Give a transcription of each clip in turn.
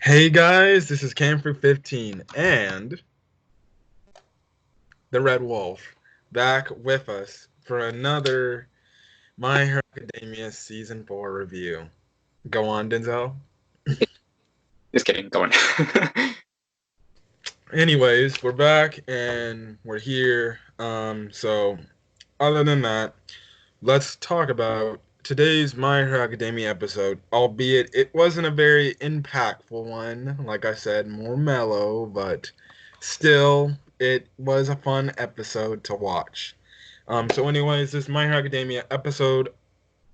Hey guys, this is Camfrey15 and the Red Wolf back with us for another My Hero Academia Season 4 review. Go on, Denzel. Just kidding. Go on. Anyways, we're back and we're here. So other than that, let's talk about today's My Hero Academia episode, albeit it wasn't a very impactful one. Like I said, more mellow, but still, it was a fun episode to watch. So anyways, this is My Hero Academia episode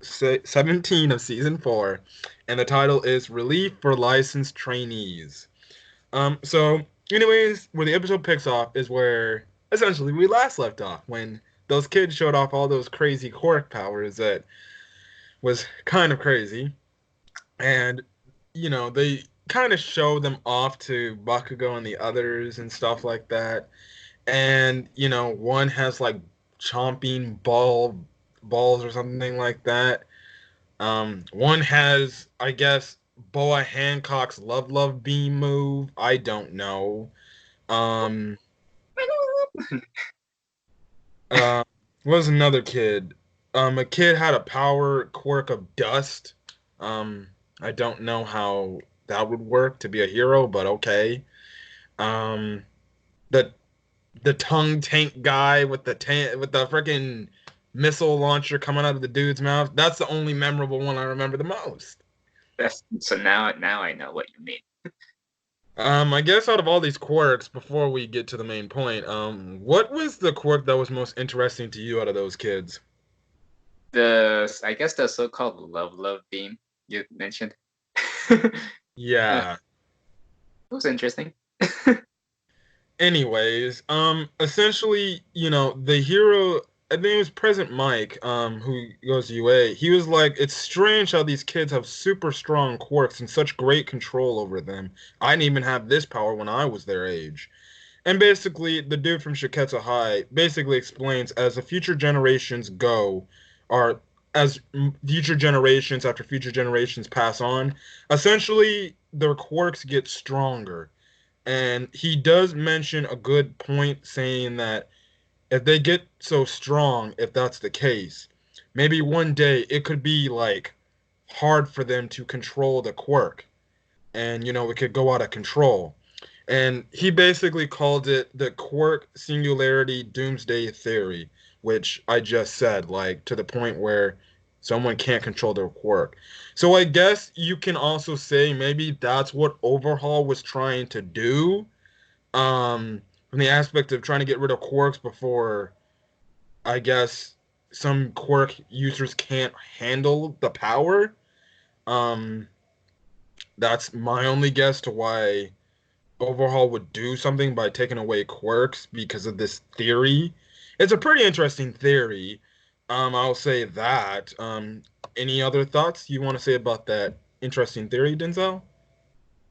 17 of season 4, and the title is Relief for Licensed Trainees. So anyways, where the episode picks off is where essentially we last left off when those kids showed off all those crazy quirk powers that was kind of crazy. And, they kind of show them off to Bakugo and the others and stuff like that. And, one has like chomping balls or something like that. One has, I guess, Boa Hancock's Love Beam move. I don't know. Um, uh, what was another kid? A kid had a power quirk of dust. Um, I don't know how that would work to be a hero, but okay. Um, the the tongue tank guy with the freaking missile launcher coming out of the dude's mouth. That's the only memorable one I remember the most. So now I know what you mean. I guess out of all these quirks, before we get to the main point, what was the quirk that was most interesting to you out of those kids? I guess the so-called love beam you mentioned. It Yeah. was interesting. Anyways, essentially, the hero, I think it was Present Mike, who goes to UA, he was like, it's strange how these kids have super strong quirks and such great control over them. I didn't even have this power when I was their age. And basically, the dude from Shiketsu High basically explains as the future generations go, or future generations after future generations pass on, essentially their quirks get stronger. And he does mention a good point saying that if they get so strong, if that's the case, maybe one day it could be like hard for them to control the quirk and it could go out of control. And he basically called it the quirk singularity doomsday theory, which I just said, like to the point where someone can't control their quirk. So I guess you can also say maybe that's what Overhaul was trying to do, from the aspect of trying to get rid of quirks before, I guess, some quirk users can't handle the power. Um, that's my only guess to why Overhaul would do something by taking away quirks because of this theory. It's a pretty interesting theory. I'll say that. Any other thoughts you want to say about that interesting theory, Denzel?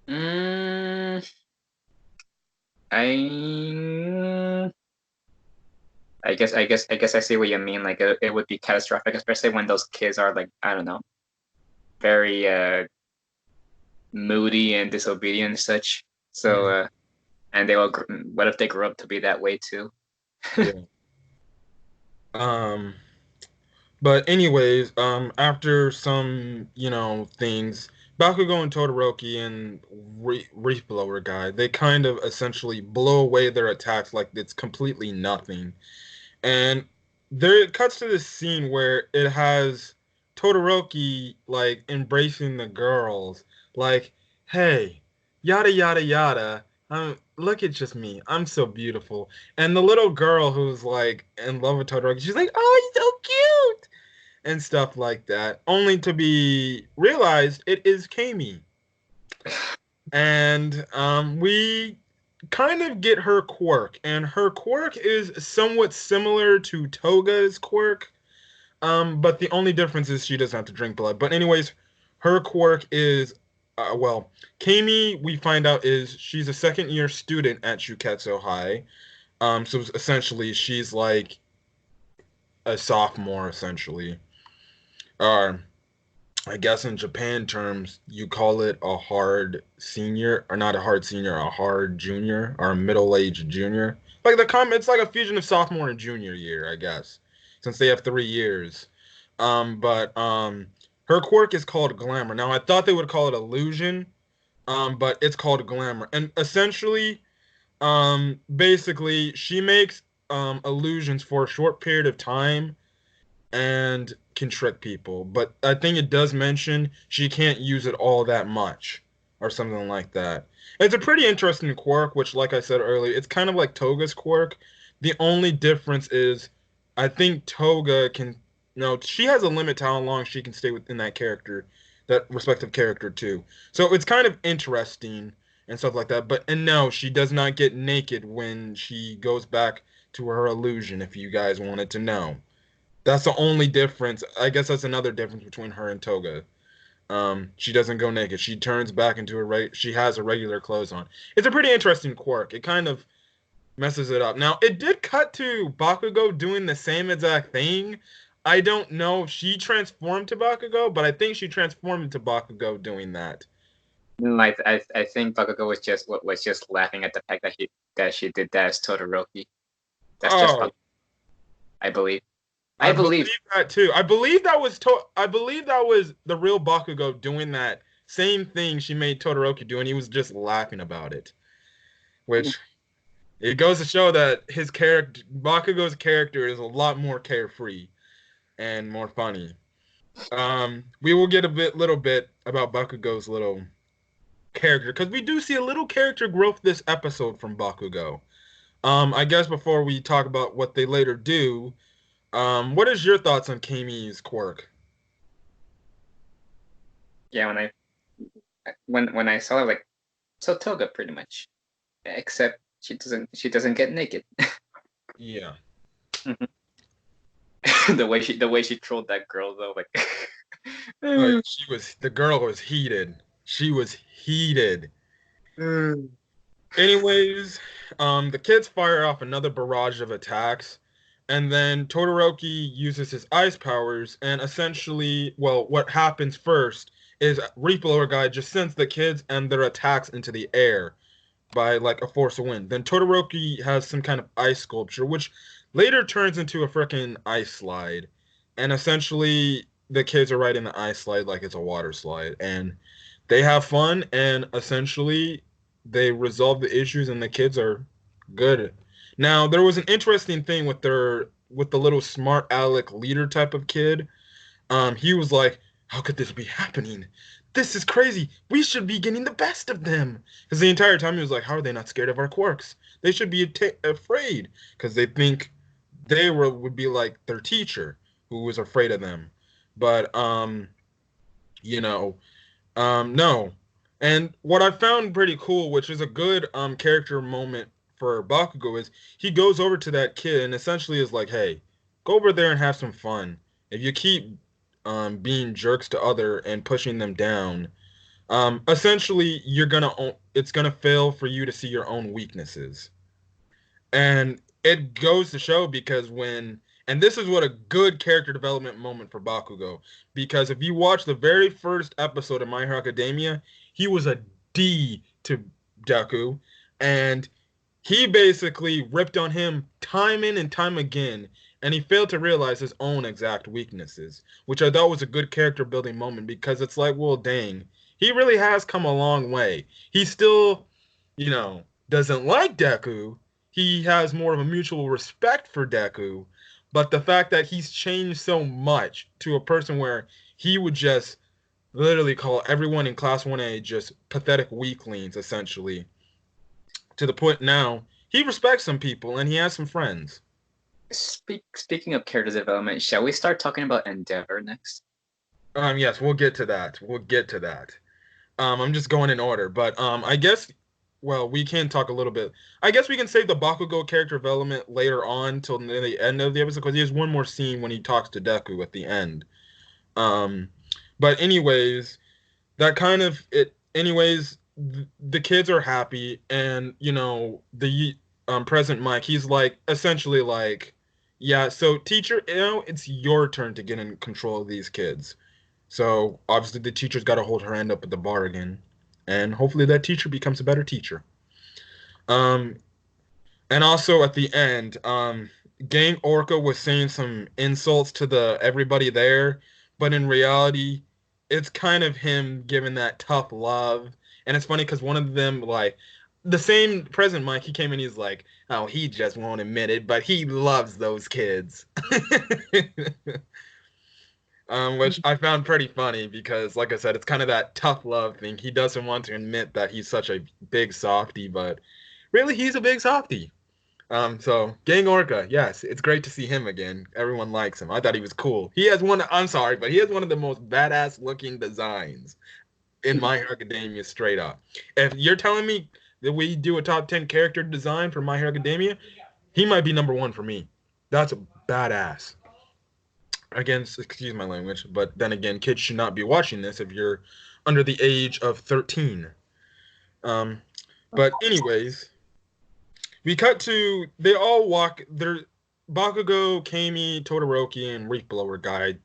mm, I I guess I see what you mean. Like it would be catastrophic, especially when those kids are like, I don't know, very moody and disobedient and such. So Mm, and they will. What if they grow up to be that way too? yeah. Um, but anyways, after some, things, Bakugo and Todoroki and Reef Blower guy, they kind of essentially blow away their attacks like it's completely nothing. And there it cuts to this scene where it has Todoroki like embracing the girls, like, hey, yada yada yada. Look at just me. I'm so beautiful. And the little girl who's like in love with Todoroki, she's like, oh, he's so cute and stuff like that. Only to be realized it is Kami. And we kind of get her quirk, and her quirk is somewhat similar to Toga's quirk. But the only difference is she doesn't have to drink blood. But anyways, her quirk is, well, Kami, we find out is she's a second year student at Shuketsu High. So essentially she's like a sophomore essentially. Uh, I guess in Japan terms, you call it a hard senior, or not a hard senior, a hard junior, or a middle-aged junior. Like it's like a fusion of sophomore and junior year, I guess, since they have 3 years. But her quirk is called glamour. Now I thought they would call it illusion, but it's called glamour, and essentially, basically, she makes illusions for a short period of time and can trick people. But I think it does mention she can't use it all that much or something like that. It's a pretty interesting quirk, which, like I said earlier, it's kind of like Toga's quirk. The only difference is I think Toga can, no, she has a limit to how long she can stay within that character, that respective character too. So it's kind of interesting and stuff like that. But and no, she does not get naked when she goes back to her illusion, if you guys wanted to know. That's the only difference. I guess that's another difference between her and Toga. She doesn't go naked. She turns back into she has her regular clothes on. It's a pretty interesting quirk. It kind of messes it up. Now, it did cut to Bakugo doing the same exact thing. I don't know if she transformed to Bakugo, but I think she transformed into Bakugo doing that. I think Bakugo was just laughing at the fact that she did that as Todoroki. That's just I believe. I believe that too. I believe that was the real Bakugo doing that same thing she made Todoroki do, and he was just laughing about it. Which it goes to show that his character, Bakugo's character, is a lot more carefree and more funny. We will get little bit about Bakugo's little character because we do see a little character growth this episode from Bakugo. I guess before we talk about what they later do, what is your thoughts on Kami's quirk? Yeah, when I saw it, like, so Toga pretty much, except she doesn't get naked. Yeah. the way she trolled that girl though, like, the girl was heated. She was heated. Anyways, the kids fire off another barrage of attacks, and then Todoroki uses his ice powers, and essentially, well, what happens first is Reaper Guy just sends the kids and their attacks into the air by like a force of wind. Then Todoroki has some kind of ice sculpture, which later turns into a freaking ice slide, and essentially the kids are riding the ice slide like it's a water slide, and they have fun, and essentially they resolve the issues, and the kids are good. Now there was an interesting thing with the little smart aleck leader type of kid. He was like, "How could this be happening? This is crazy. We should be getting the best of them." Because the entire time he was like, "How are they not scared of our quirks? They should be afraid because they think would be like their teacher who was afraid of them." But you know, no. And what I found pretty cool, which is a good character moment for Bakugo, is he goes over to that kid and essentially is like, "Hey, go over there and have some fun. If you keep being jerks to other and pushing them down, essentially it's gonna fail for you to see your own weaknesses." And it goes to show because and this is what a good character development moment for Bakugo, because if you watch the very first episode of My Hero Academia, he was a D to Deku, and he basically ripped on him time in and time again, and he failed to realize his own exact weaknesses, which I thought was a good character building moment because it's like, well, dang, he really has come a long way. He still, doesn't like Deku. He has more of a mutual respect for Deku, but the fact that he's changed so much to a person where he would just literally call everyone in Class 1A just pathetic weaklings, essentially, to the point now he respects some people and he has some friends. Speaking of character development, shall we start talking about Endeavor next? Yes, we'll get to that. I'm just going in order, but I guess, well, we can talk a little bit. I guess we can save the Bakugo character development later on till the end of the episode because he has one more scene when he talks to Deku at the end. But anyways, that kind of it. Anyways, the kids are happy, and the President Mike, he's like essentially like, yeah. So teacher, it's your turn to get in control of these kids. So obviously the teacher's got to hold her end up at the bar again, and hopefully that teacher becomes a better teacher. Um, and also at the end, Gang Orca was saying some insults to the everybody there, but in reality, it's kind of him giving that tough love. And it's funny because one of them, like, the same present Mike, he came in, he's like, oh, he just won't admit it, but he loves those kids. Which I found pretty funny because, like I said, it's kind of that tough love thing. He doesn't want to admit that he's such a big softy, but really, he's a big softy. So Gang Orca, yes, it's great to see him again. Everyone likes him. I thought he was cool. He has one. I'm sorry, but he has one of the most badass looking designs in My Hero Academia. Straight up. If you're telling me that we do a top 10 character design for My Hero Academia, he might be number one for me. That's a badass. Again, excuse my language, but then again, kids should not be watching this if you're under the age of 13. But anyways, we cut to they all walk. They're Bakugo, Kami, Todoroki, and Reef Blower guy.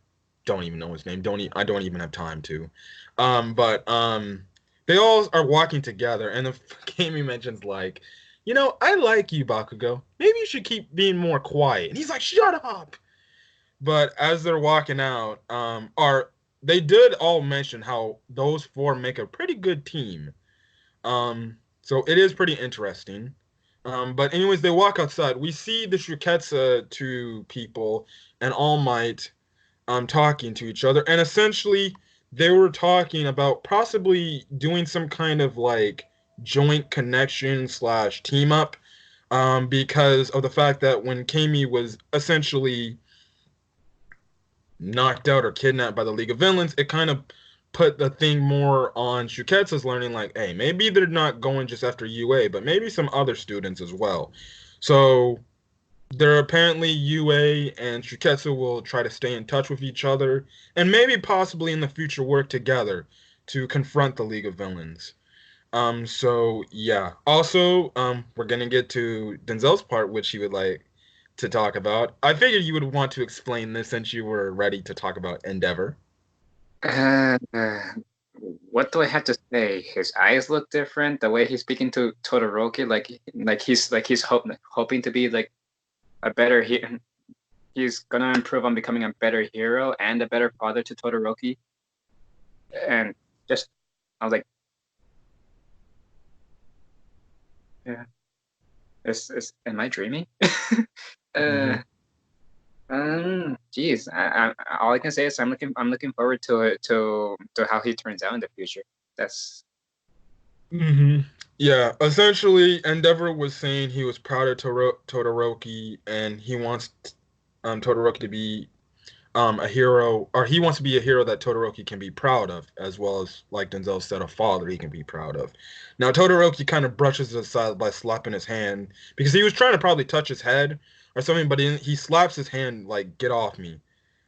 Don't even know his name. I don't even have time to. But they all are walking together, and the Kami mentions like, I like you, Bakugo. Maybe you should keep being more quiet. And he's like, shut up. But as they're walking out, they did all mention how those four make a pretty good team. So it is pretty interesting. But anyways, they walk outside. We see the Shuketsu two people and All Might talking to each other, and essentially they were talking about possibly doing some kind of like joint connection slash team up, because of the fact that when Kami was essentially knocked out or kidnapped by the League of Villains, it kind of put the thing more on Shuketsu's learning, like, hey, maybe they're not going just after UA, but maybe some other students as well. So they're apparently UA and Shuketsu will try to stay in touch with each other and maybe possibly in the future work together to confront the League of Villains. So yeah. Also, we're gonna get to Denzel's part, which he would like to talk about. I figured you would want to explain this since you were ready to talk about Endeavor. Uh, what do I have to say? His eyes look different. The way he's speaking to Todoroki, like he's hoping to be like a better hero. He's gonna improve on becoming a better hero and a better father to Todoroki. And just, I was like, yeah, am I dreaming? Mm-hmm. Geez, all I can say is I'm looking forward to it to how he turns out in the future. That's Mm-hmm. Yeah, essentially, Endeavor was saying he was proud of Todoroki, and he wants Todoroki to be a hero, or he wants to be a hero that Todoroki can be proud of, as well as, like Denzel said, a father he can be proud of. Now, Todoroki kind of brushes it aside by slapping his hand, because he was trying to probably touch his head or something, but he slaps his hand like, get off me,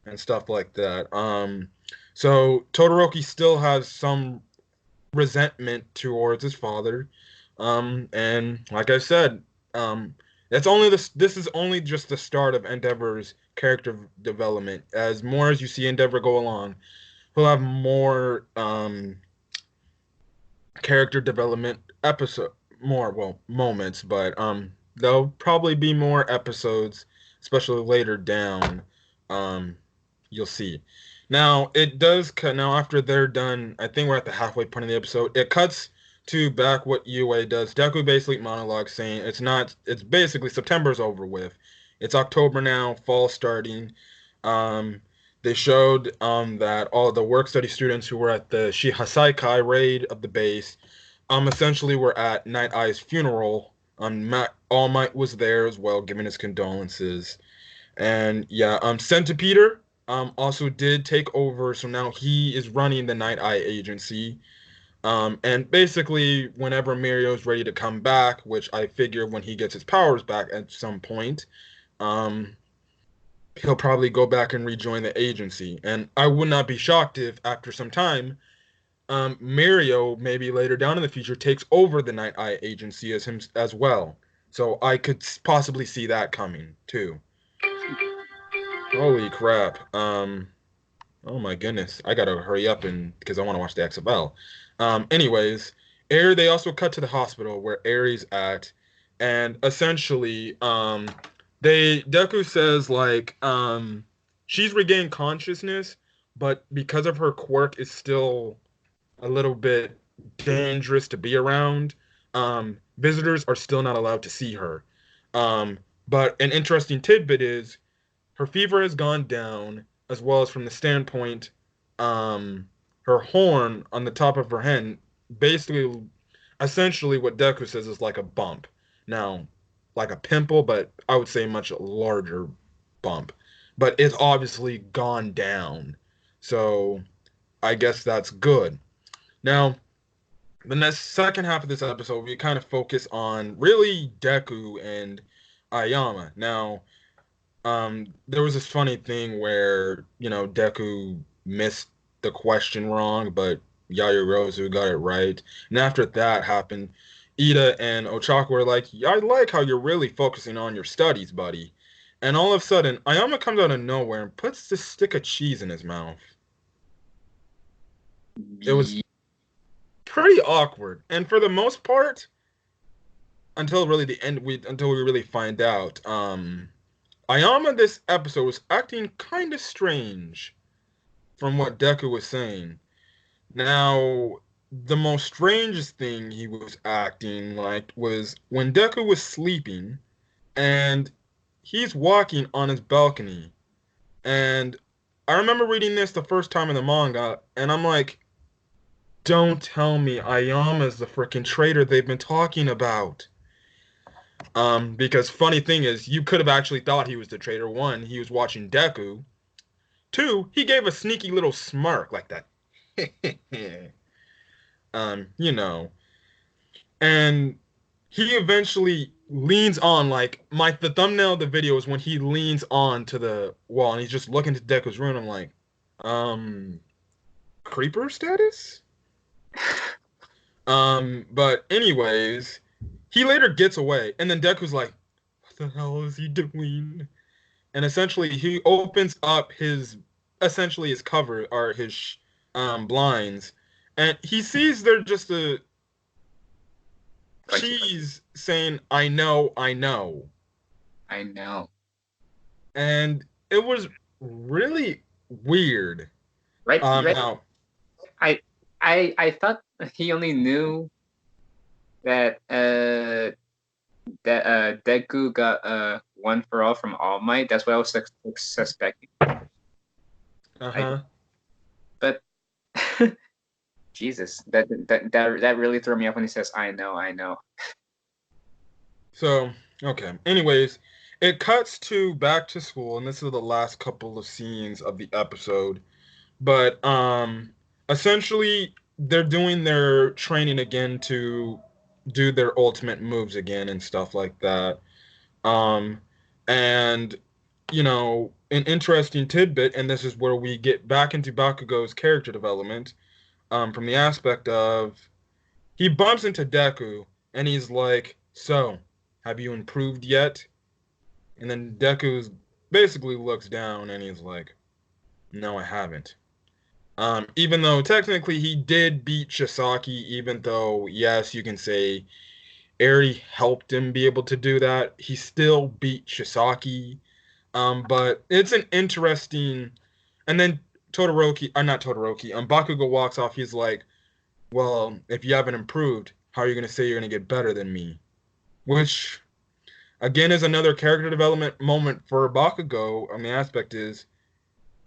and stuff like that. So Todoroki still has some resentment towards his father. And like I said, that's only this is only just the start of Endeavor's character development. As more as you see Endeavor go along, he'll have more character development moments, but there'll probably be more episodes, especially later down. You'll see. Now it does cut. Now after they're done, I think we're at the halfway point of the episode. It cuts to back what UA does. Deku basically monologue saying it's not. It's basically September's over with. It's October now. Fall starting. Um, they showed that all the work study students who were at the Shihasaikai raid of the base, essentially were at Night Eye's funeral. All Might was there as well, giving his condolences. And yeah, Centipeter also did take over, so now he is running the Night Eye agency. And basically, whenever Mirio's ready to come back, which I figure when he gets his powers back at some point, um, he'll probably go back and rejoin the agency. And I would not be shocked if, after some time, Mirio maybe later down in the future takes over the Night Eye agency as him as well. So I could possibly see that coming too. Holy crap. Oh my goodness, I gotta hurry up and because I want to watch the XFL. Anyways, they also cut to the hospital where Aries at, and essentially, Deku says like, she's regained consciousness, but because of her quirk, is still a little bit dangerous to be around. Visitors are still not allowed to see her. But an interesting tidbit is her fever has gone down, as well as from the standpoint, her horn on the top of her head, basically, essentially, what Deku says is like a bump. Now, like a pimple, but I would say much larger bump. But it's obviously gone down. So I guess that's good. Now, the next second half of this episode, we kind of focus on really Deku and Ayama. Now, there was this funny thing where, Deku missed the question wrong, but Yaoyorozu got it right. And after that happened, Ida and Ochako were like, "Yeah, I like how you're really focusing on your studies, buddy." And all of a sudden, Ayama comes out of nowhere and puts this stick of cheese in his mouth. It was pretty awkward. And for the most part, until really the end, until we really find out, Ayama this episode was acting kind of strange from what Deku was saying. Now, the most strangest thing he was acting like was when Deku was sleeping and he's walking on his balcony. And I remember reading this the first time in the manga, and I'm like, don't tell me Ayama's the freaking traitor they've been talking about. Because funny thing is, you could have actually thought he was the traitor. One, he was watching Deku. Two, he gave a sneaky little smirk like that. You know. And he eventually leans on, like, the thumbnail of the video is when he leans on to the wall and he's just looking to Deku's room. I'm like, creeper status? But anyways, he later gets away, and then Deku's like, what the hell is he doing? And essentially he opens up essentially his cover or his blinds, and he sees they're just a cheese saying, I know, I know. I know. And it was really weird. Right. Now, I thought he only knew that Deku got one for all from All Might. That's what I was suspecting. But Jesus, that really threw me off when he says, I know. So, okay. Anyways, it cuts to back to school, and this is the last couple of scenes of the episode. But essentially they're doing their training again to do their ultimate moves again and stuff like that. And an interesting tidbit, and this is where we get back into Bakugo's character development, from the aspect of he bumps into Deku and he's like, so have you improved yet? And then Deku basically looks down and he's like, no, I haven't. Even though technically he did beat Shisaki, even though, yes, you can say Eri helped him be able to do that, he still beat Shisaki. But it's an interesting... And then not Todoroki, Bakugo walks off, he's like, well, if you haven't improved, how are you going to say you're going to get better than me? Which, again, is another character development moment for Bakugo. The aspect is,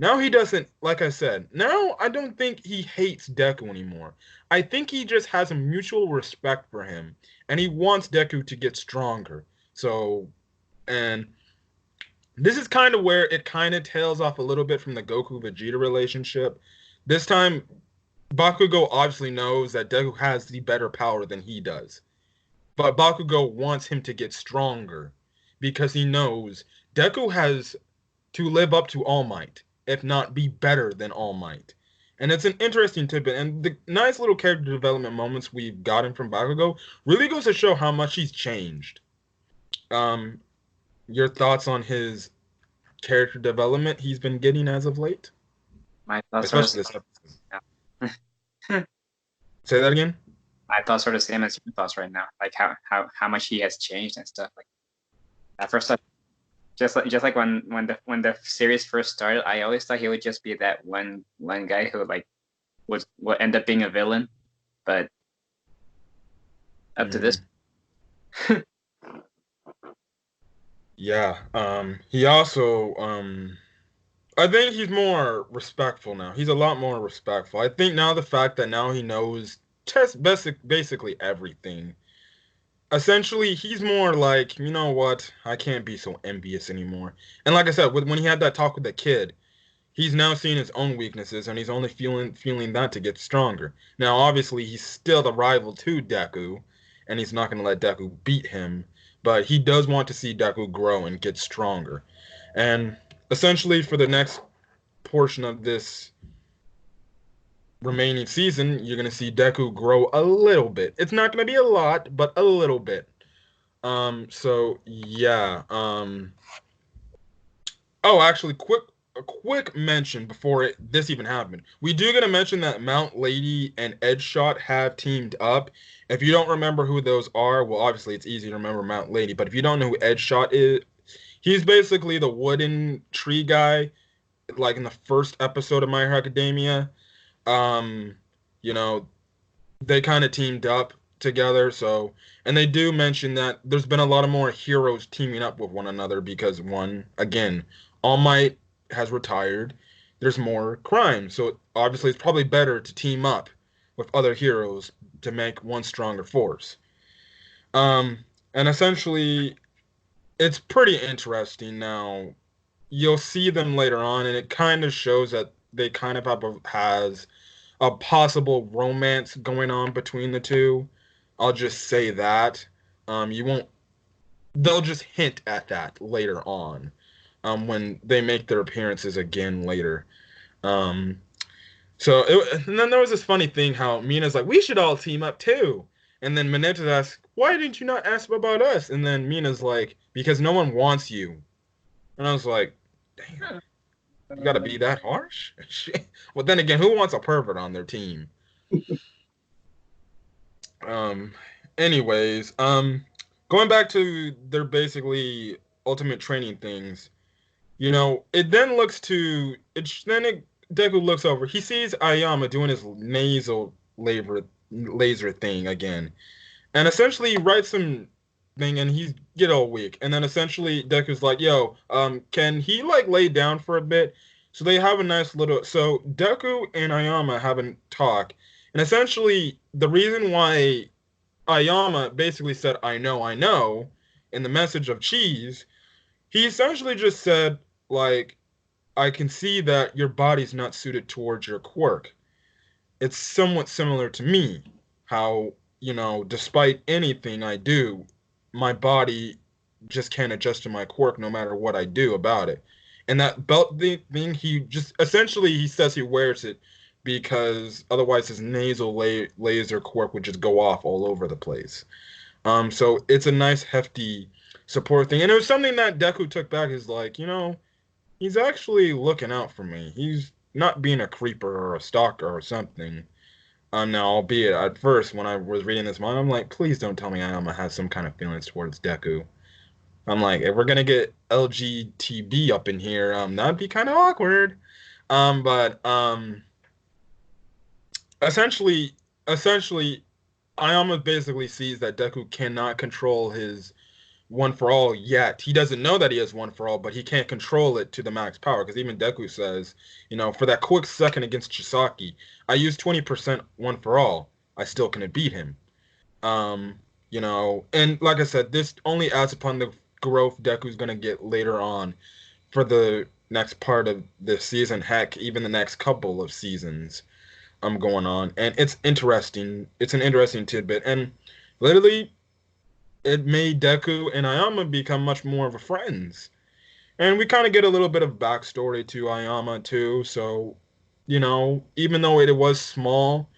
now he doesn't, like I said, now I don't think he hates Deku anymore. I think he just has a mutual respect for him, and he wants Deku to get stronger. So, and this is kind of where it kind of tails off a little bit from the Goku-Vegeta relationship. This time, Bakugo obviously knows that Deku has the better power than he does. But Bakugo wants him to get stronger because he knows Deku has to live up to All Might, if not be better than All Might. And it's an interesting tidbit. And the nice little character development moments we've gotten from Bakugo really goes to show how much he's changed. Your thoughts on his character development he's been getting as of late? My thoughts are the especially same. this episode. Say that again. My thoughts are the same as your thoughts right now. Like how much he has changed and stuff. Like at first, just like when the series first started, I always thought he would just be that one guy who like would end up being a villain, but up to this. Yeah. He also I think he's more respectful now. He's a lot more respectful. I think now the fact that now he knows just basically everything. Essentially, he's more like, you know what? I can't be so envious anymore. And like I said, when he had that talk with the kid, he's now seeing his own weaknesses, and he's only feeling that to get stronger. Now, obviously, he's still the rival to Deku, and he's not going to let Deku beat him. But he does want to see Deku grow and get stronger. And essentially, for the next portion of this remaining season, you're gonna see Deku grow a little bit. It's not gonna be a lot, but a little bit. So yeah. Oh, actually, a quick mention before this even happened. We do get to mention that Mount Lady and Edgeshot have teamed up. If you don't remember who those are, well, obviously it's easy to remember Mount Lady, but if you don't know who Edgeshot is, he's basically the wooden tree guy, like in the first episode of My Hero Academia. Um, you know, they kind of teamed up together. So, and they do mention that there's been a lot of more heroes teaming up with one another because one, again, All Might has retired. There's more crime, so obviously it's probably better to team up with other heroes to make one stronger force. And essentially, it's pretty interesting now. You'll see them later on, and it kind of shows that they kind of has a possible romance going on between the two. I'll just say that. You won't. They'll just hint at that later on, when they make their appearances again later. Um, and then there was this funny thing how Mina's like, we should all team up too. And then Mineta asks, why didn't you not ask about us? And then Mina's like, because no one wants you. And I was like, damn, you gotta be that harsh? Well, then again, who wants a pervert on their team? Um, anyways, going back to their basically ultimate training things, it then looks to it. Deku looks over. He sees Ayama doing his nasal laser thing again, and essentially he writes some thing, and he's get all weak. And then essentially Deku's like, "Yo, can he like lay down for a bit?" So they have a nice little. So Deku and Ayama have a talk, and essentially the reason why Ayama basically said, I know," in the message of Cheese, he essentially just said, like, I can see that your body's not suited towards your quirk. It's somewhat similar to me, how, despite anything I do, my body just can't adjust to my quirk no matter what I do about it. And that belt thing, he just essentially he says he wears it because otherwise his nasal laser quirk would just go off all over the place. So it's a nice hefty support thing, and it was something that Deku took back. Is like, he's actually looking out for me. He's not being a creeper or a stalker or something. Now, albeit at first when I was reading this manga, I'm like, please don't tell me Ayama has some kind of feelings towards Deku. I'm like, if we're gonna get LGTB up in here, that'd be kind of awkward. But essentially, Ayama basically sees that Deku cannot control his one for all yet. He doesn't know that he has one for all, but he can't control it to the max power. Because even Deku says, for that quick second against Chisaki, I used 20% one for all. I still couldn't beat him. And like I said, this only adds upon the growth Deku's gonna get later on for the next part of this season. Heck, even the next couple of seasons going on, and it's interesting. It's an interesting tidbit, and literally it made Deku and Ayama become much more of a friends. And we kind of get a little bit of backstory to Ayama too. So, even though it was small,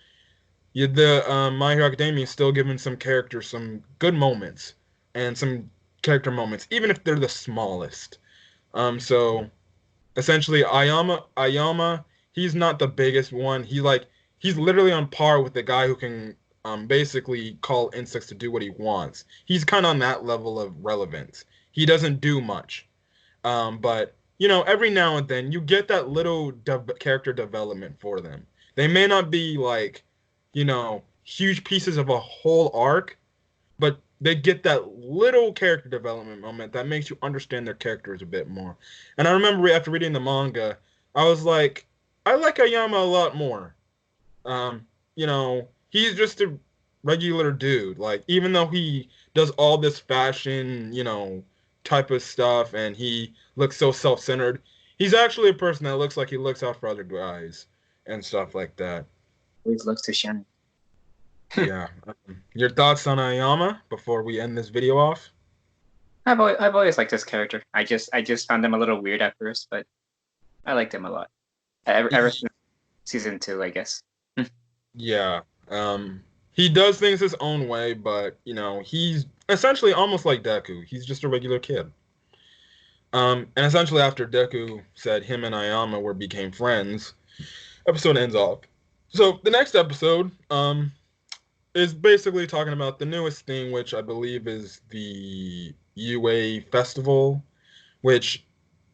the My Hero Academia is still giving some characters some good moments and some character moments, even if they're the smallest. So essentially, Ayama he's not the biggest one. He's literally on par with the guy who can basically call insects to do what he wants. He's kind of on that level of relevance. He doesn't do much. But every now and then you get that little character development for them. They may not be like, huge pieces of a whole arc, but they get that little character development moment that makes you understand their characters a bit more. And I remember after reading the manga, I was like, I like Ayama a lot more. He's just a regular dude. Like, even though he does all this fashion, type of stuff, and he looks so self-centered, he's actually a person that looks like he looks out for other guys and stuff like that. Always looks to shine. Yeah. Your thoughts on Ayama before we end this video off? I've always liked this character. I just found him a little weird at first, but I liked him a lot. Ever since season 2, I guess. Yeah. He does things his own way, but he's essentially almost like Deku. He's just a regular kid. And essentially after Deku said him and Ayama became friends, episode ends off. So the next episode is basically talking about the newest thing, which I believe is the UA Festival, which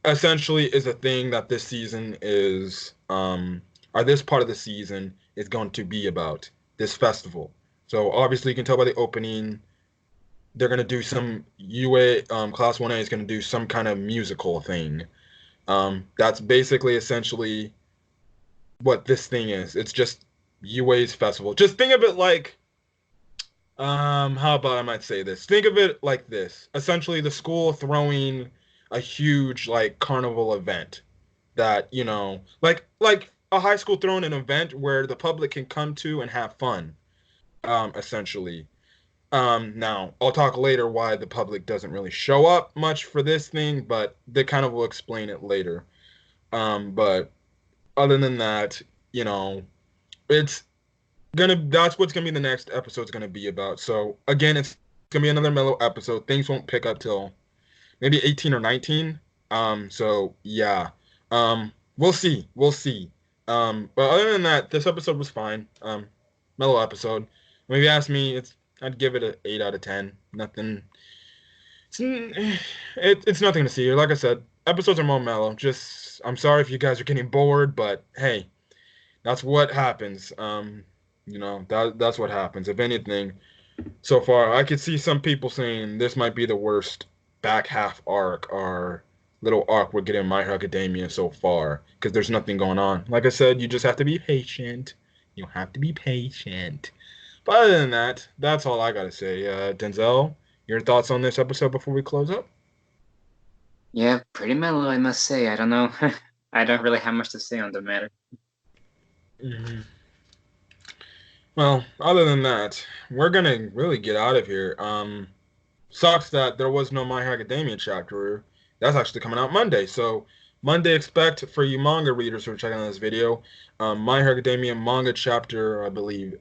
essentially is a thing that this season is, or this part of the season is going to be about, this festival. So obviously you can tell by the opening, they're going to do some UA, Class 1A is going to do some kind of musical thing. That's basically essentially what this thing is. It's just UA's festival. Just think of it like, how about I might say this? Think of it like this. Essentially the school throwing a huge like carnival event that, like a high school throwing an event where the public can come to and have fun, essentially. Now I'll talk later why the public doesn't really show up much for this thing, but they kind of will explain it later. But other than that, it's that's what's gonna be the next episode's gonna be about. So again, it's gonna be another mellow episode. Things won't pick up till maybe 18 or 19. So yeah. We'll see. We'll see. But other than that, this episode was fine. Mellow episode. When you ask me, I'd give it an 8 out of 10. Nothing. It's nothing to see here. Like I said, episodes are more mellow. Just I'm sorry if you guys are getting bored, but hey, that's what happens. That's what happens. If anything, so far I could see some people saying this might be the worst back half arc or little arc we're getting in My Hero Academia so far because there's nothing going on. Like I said, you just have to be patient. You have to be patient. But other than that, that's all I gotta say. Denzel, your thoughts on this episode before we close up? Yeah, pretty mellow, I must say. I don't know. I don't really have much to say on the matter. Mm-hmm. Well, other than that, we're gonna really get out of here. Sucks that there was no My Hero Academia chapter. That's actually coming out Monday. So Monday, expect for you manga readers who are checking out this video, My Hero Academia manga chapter, I believe,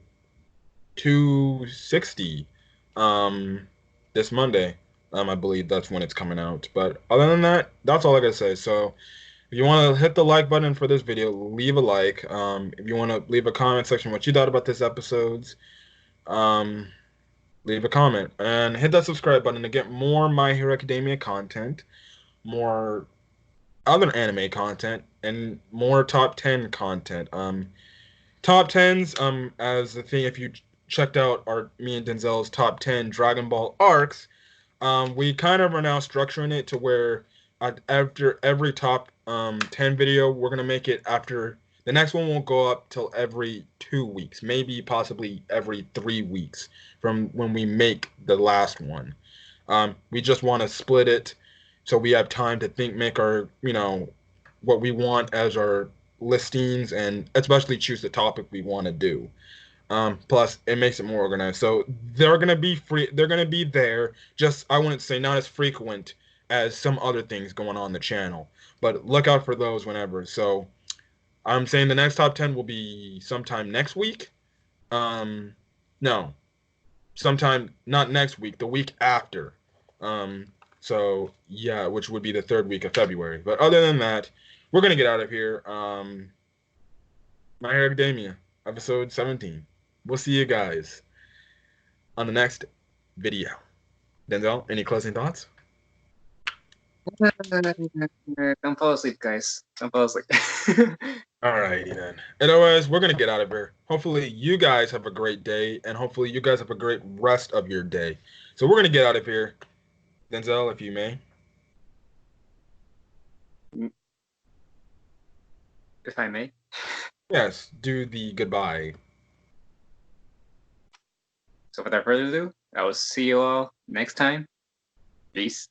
260. This Monday. I believe that's when it's coming out. But other than that, that's all I gotta say. So if you want to hit the like button for this video, leave a like. If you want to leave a comment section what you thought about this episodes, leave a comment and hit that subscribe button to get more My Hero Academia content, more other anime content, and more top 10 content. Top 10s, as the thing, if you checked out me and Denzel's top 10 Dragon Ball arcs, we kind of are now structuring it to where after every top 10 video, we're gonna make it after the next one won't go up till every 2 weeks, maybe possibly every 3 weeks from when we make the last one. We just want to split it so we have time to make our, what we want as our listings and especially choose the topic we want to do. Plus, it makes it more organized. So they're gonna be free. They're gonna be there. Just I wouldn't say not as frequent as some other things going on the channel, but look out for those whenever. So I'm saying the next top 10 will be sometime next week. No, sometime not next week, the week after. So yeah, which would be the 3rd week of February. But other than that, we're gonna get out of here. My Hero Academia, episode 17. We'll see you guys on the next video. Denzel, any closing thoughts? Don't fall asleep, guys. Don't fall asleep. Alrighty then. Otherwise, we're gonna get out of here. Hopefully, you guys have a great day, and hopefully, you guys have a great rest of your day. So we're gonna get out of here. Denzel, if you may. If I may. Yes, do the goodbye. So without further ado, I will see you all next time. Peace.